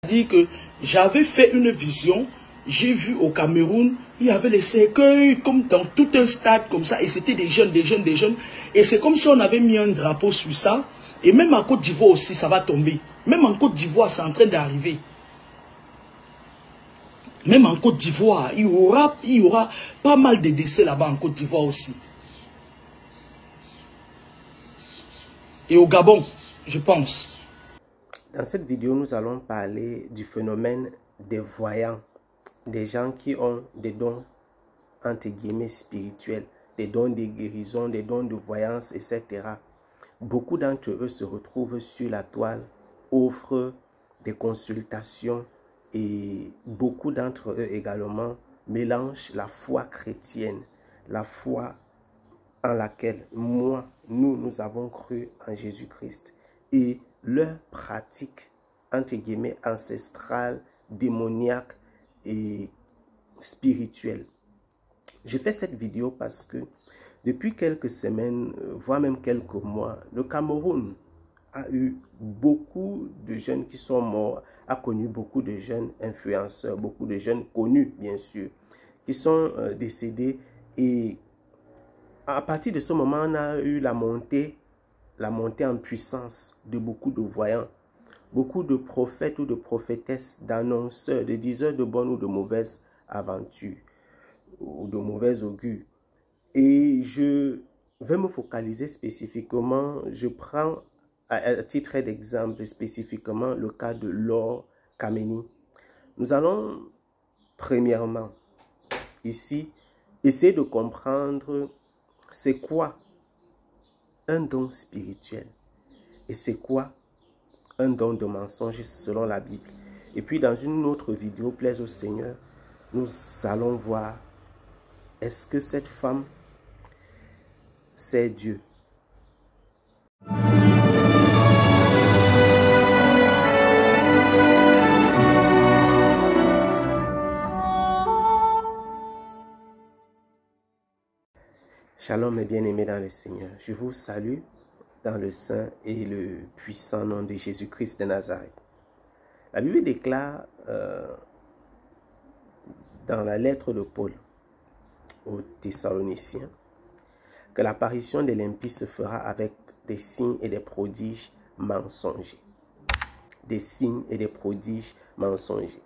dit que j'avais fait une vision, j'ai vu au Cameroun, il y avait les cercueils comme dans tout un stade comme ça, et c'était des jeunes, et c'est comme si on avait mis un drapeau sur ça, et même en Côte d'Ivoire aussi, ça va tomber. Même en Côte d'Ivoire, c'est en train d'arriver. Même en Côte d'Ivoire, il y aura pas mal de décès là-bas en Côte d'Ivoire aussi. Et au Gabon, je pense. Dans cette vidéo, nous allons parler du phénomène des voyants, des gens qui ont des dons, entre guillemets, spirituels, des dons de guérison, des dons de voyance, etc. Beaucoup d'entre eux se retrouvent sur la toile, offrent des consultations et beaucoup d'entre eux également mélangent la foi chrétienne, la foi en laquelle nous avons cru en Jésus-Christ et leur pratique, entre guillemets, ancestrale, démoniaque et spirituelle. Je fais cette vidéo parce que depuis quelques semaines, voire même quelques mois, le Cameroun a eu beaucoup de jeunes qui sont morts, a connu beaucoup de jeunes influenceurs, beaucoup de jeunes connus bien sûr, qui sont décédés. Et à partir de ce moment, on a eu la montée en puissance de beaucoup de voyants, beaucoup de prophètes ou de prophétesses, d'annonceurs, de diseurs de bonnes ou de mauvaises aventures, ou de mauvais augure. Et je vais me focaliser spécifiquement, je prends à titre d'exemple spécifiquement le cas de Laure Kameni. Nous allons premièrement ici essayer de comprendre c'est quoi un don spirituel et c'est quoi un don de mensonge selon la Bible. Et puis dans une autre vidéo, plaise au Seigneur, nous allons voir est-ce que cette femme c'est Dieu. Shalom et bien-aimés dans le Seigneur. Je vous salue dans le saint et le puissant nom de Jésus-Christ de Nazareth. La Bible déclare dans la lettre de Paul aux Thessaloniciens que l'apparition de l'impie se fera avec des signes et des prodiges mensongers. Des signes et des prodiges mensongers.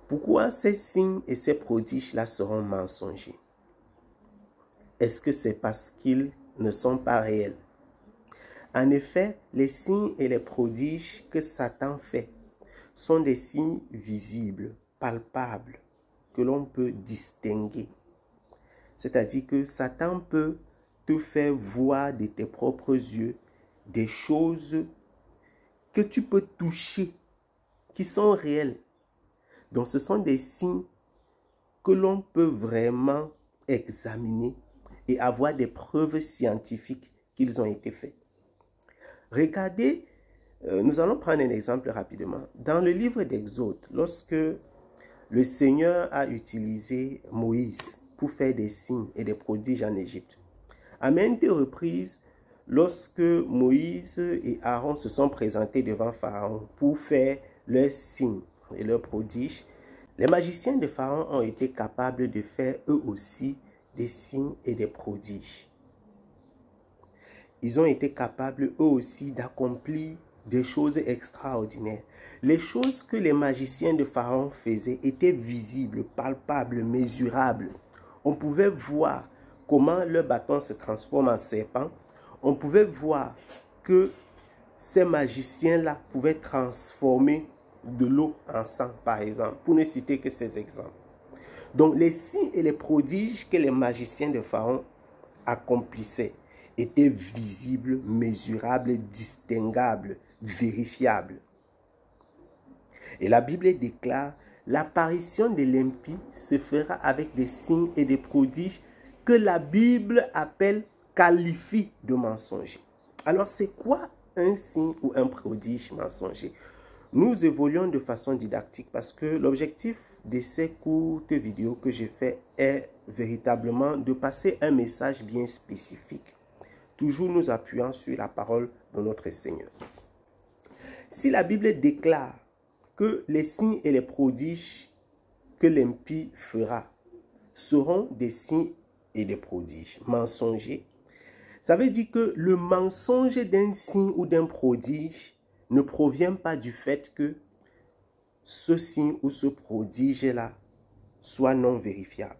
Pourquoi ces signes et ces prodiges-là seront mensongers? Est-ce que c'est parce qu'ils ne sont pas réels? En effet, les signes et les prodiges que Satan fait sont des signes visibles, palpables, que l'on peut distinguer. C'est-à-dire que Satan peut te faire voir de tes propres yeux des choses que tu peux toucher, qui sont réelles. Donc ce sont des signes que l'on peut vraiment examiner et avoir des preuves scientifiques qu'ils ont été faits. Regardez, nous allons prendre un exemple rapidement. Dans le livre d'Exode, lorsque le Seigneur a utilisé Moïse pour faire des signes et des prodiges en Égypte, à maintes reprises, lorsque Moïse et Aaron se sont présentés devant Pharaon pour faire leurs signes et leurs prodiges, les magiciens de Pharaon ont été capables de faire eux aussi des signes et des prodiges. Ils ont été capables eux aussi d'accomplir des choses extraordinaires. Les choses que les magiciens de Pharaon faisaient étaient visibles, palpables, mesurables. On pouvait voir comment leur bâton se transforme en serpent. On pouvait voir que ces magiciens-là pouvaient transformer de l'eau en sang, par exemple, pour ne citer que ces exemples. Donc, les signes et les prodiges que les magiciens de Pharaon accomplissaient étaient visibles, mesurables, distinguables, vérifiables. Et la Bible déclare, l'apparition de l'impie se fera avec des signes et des prodiges que la Bible qualifie de mensongers. Alors, c'est quoi un signe ou un prodige mensonger? Nous évoluons de façon didactique parce que l'objectif de ces courtes vidéos que je fais est véritablement de passer un message bien spécifique, toujours nous appuyant sur la parole de notre Seigneur. Si la Bible déclare que les signes et les prodiges que l'impie fera seront des signes et des prodiges mensongers. Ça veut dire que le mensonge d'un signe ou d'un prodige ne provient pas du fait que ce signe ou ce prodige-là soit non vérifiable.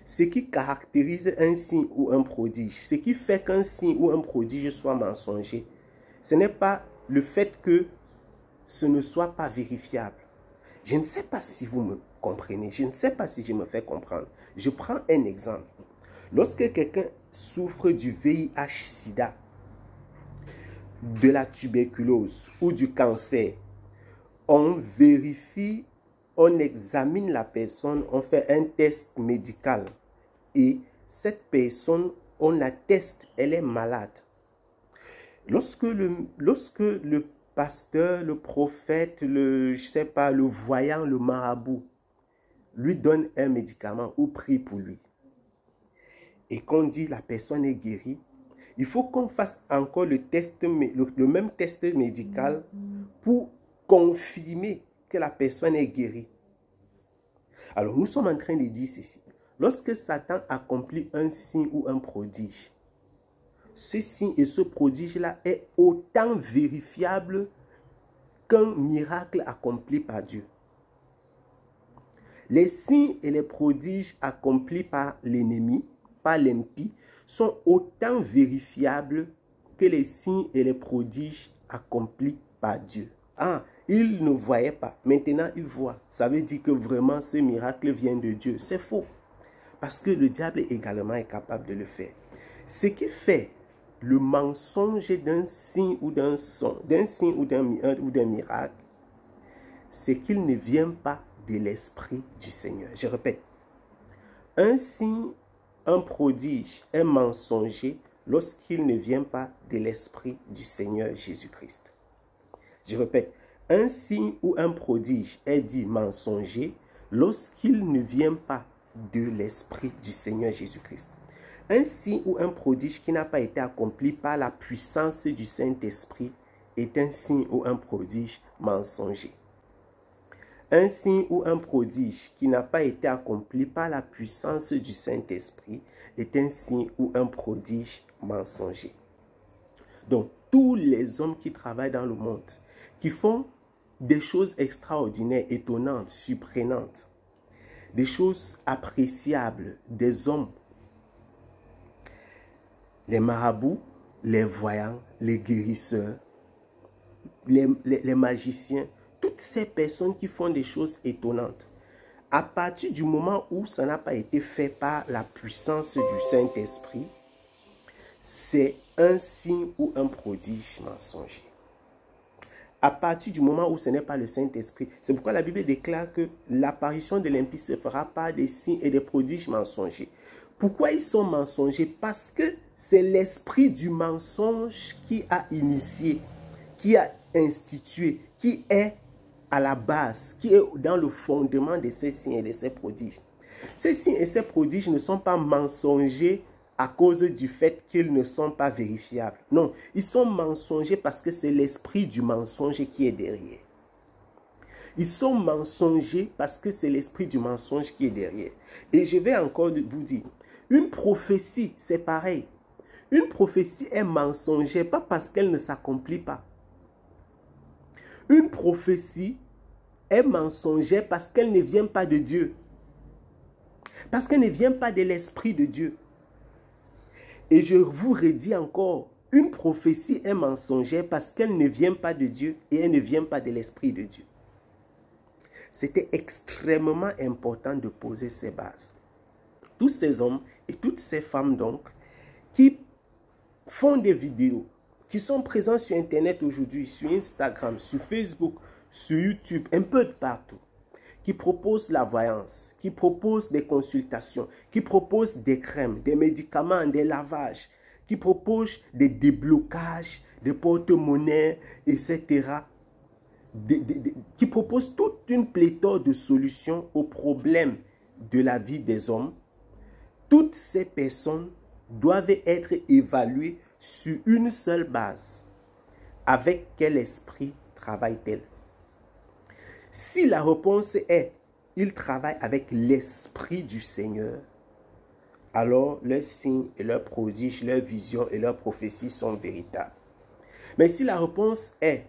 Ce qui caractérise un signe ou un prodige, ce qui fait qu'un signe ou un prodige soit mensonger, ce n'est pas le fait que ce ne soit pas vérifiable. Je ne sais pas si vous me comprenez, je ne sais pas si je me fais comprendre. Je prends un exemple. Lorsque quelqu'un souffre du VIH-Sida, de la tuberculose ou du cancer, on vérifie, on examine la personne, on fait un test médical et cette personne, on la teste, elle est malade. Lorsque le pasteur, le prophète, je sais pas, le voyant, le marabout, lui donne un médicament ou prie pour lui, et qu'on dit la personne est guérie, il faut qu'on fasse encore le même test médical pour confirmer que la personne est guérie. Alors nous sommes en train de dire ceci. Lorsque Satan accomplit un signe ou un prodige, ce signe et ce prodige-là est autant vérifiable qu'un miracle accompli par Dieu. Les signes et les prodiges accomplis par l'ennemi, par l'impie, sont autant vérifiables que les signes et les prodiges accomplis par Dieu. Ah, il ne voyait pas. Maintenant, il voit. Ça veut dire que vraiment ce miracle vient de Dieu. C'est faux. Parce que le diable également est capable de le faire. Ce qui fait le mensonge d'un signe ou d'un miracle, c'est qu'il ne vient pas de l'Esprit du Seigneur. Je répète, un signe, un prodige est mensonger lorsqu'il ne vient pas de l'Esprit du Seigneur Jésus-Christ. Je répète, un signe ou un prodige est dit mensonger lorsqu'il ne vient pas de l'Esprit du Seigneur Jésus-Christ. Un signe ou un prodige qui n'a pas été accompli par la puissance du Saint-Esprit est un signe ou un prodige mensonger. Un signe ou un prodige qui n'a pas été accompli par la puissance du Saint-Esprit est un signe ou un prodige mensonger. Donc, tous les hommes qui travaillent dans le monde, qui font des choses extraordinaires, étonnantes, surprenantes, des choses appréciables, des hommes, les marabouts, les voyants, les guérisseurs, les magiciens, toutes ces personnes qui font des choses étonnantes, à partir du moment où ça n'a pas été fait par la puissance du Saint-Esprit, c'est un signe ou un prodige mensonger. À partir du moment où ce n'est pas le Saint-Esprit, c'est pourquoi la Bible déclare que l'apparition de l'impie se fera par des signes et des prodiges mensongers. Pourquoi ils sont mensongers? Parce que c'est l'esprit du mensonge qui a initié, qui a institué, qui est à la base, qui est dans le fondement de ces signes et de ces prodiges. Ces signes et ces prodiges ne sont pas mensongers à cause du fait qu'ils ne sont pas vérifiables. Non, ils sont mensongers parce que c'est l'esprit du mensonge qui est derrière. Ils sont mensongers parce que c'est l'esprit du mensonge qui est derrière. Et je vais encore vous dire, une prophétie, c'est pareil. Une prophétie est mensongère, pas parce qu'elle ne s'accomplit pas. Une prophétie est mensongère parce qu'elle ne vient pas de Dieu. Parce qu'elle ne vient pas de l'Esprit de Dieu. Et je vous redis encore, une prophétie est mensongère parce qu'elle ne vient pas de Dieu et elle ne vient pas de l'Esprit de Dieu. C'était extrêmement important de poser ces bases. Tous ces hommes et toutes ces femmes donc, qui font des vidéos, qui sont présents sur Internet aujourd'hui, sur Instagram, sur Facebook, sur YouTube, un peu de partout, qui proposent la voyance, qui proposent des consultations, qui proposent des crèmes, des médicaments, des lavages, qui proposent des déblocages, des porte-monnaies, etc., qui proposent toute une pléthore de solutions aux problèmes de la vie des hommes. Toutes ces personnes doivent être évaluées sur une seule base. Avec quel esprit travaille-t-elle? Si la réponse est, il travaille avec l'Esprit du Seigneur, alors leurs signes et leurs prodiges, leurs visions et leurs prophéties sont véritables. Mais si la réponse est,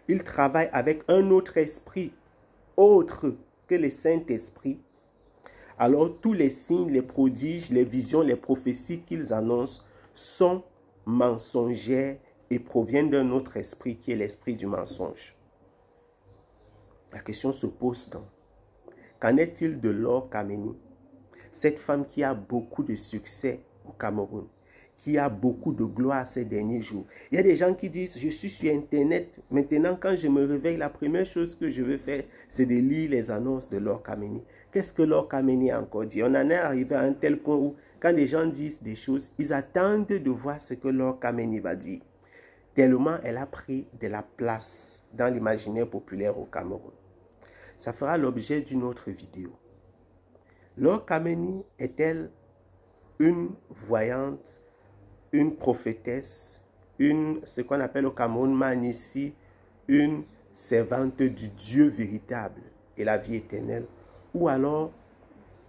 il travaille avec un autre esprit, autre que le Saint-Esprit, alors tous les signes, les prodiges, les visions, les prophéties qu'ils annoncent sont mensongères et proviennent d'un autre esprit qui est l'esprit du mensonge. La question se pose donc, qu'en est-il de Laure Kameni, cette femme qui a beaucoup de succès au Cameroun, qui a beaucoup de gloire ces derniers jours? Il y a des gens qui disent, je suis sur Internet, maintenant quand je me réveille, la première chose que je veux faire, c'est de lire les annonces de Laure Kameni. Qu'est-ce que Laure Kameni a encore dit? On en est arrivé à un tel point où, quand les gens disent des choses, ils attendent de voir ce que Laure Kameni va dire. Tellement elle a pris de la place dans l'imaginaire populaire au Cameroun. Ça fera l'objet d'une autre vidéo. Laure Kameni est-elle une voyante, une prophétesse, ce qu'on appelle au Cameroun Manissi, une servante du Dieu véritable et la vie éternelle? Ou alors,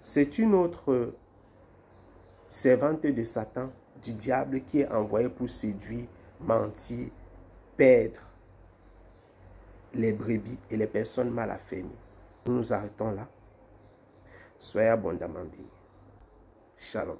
c'est une autre servante de Satan, du diable, qui est envoyée pour séduire, mentir, perdre les brebis et les personnes mal affermies. Nous nous arrêtons là. Soyez abondamment bénis. Shalom.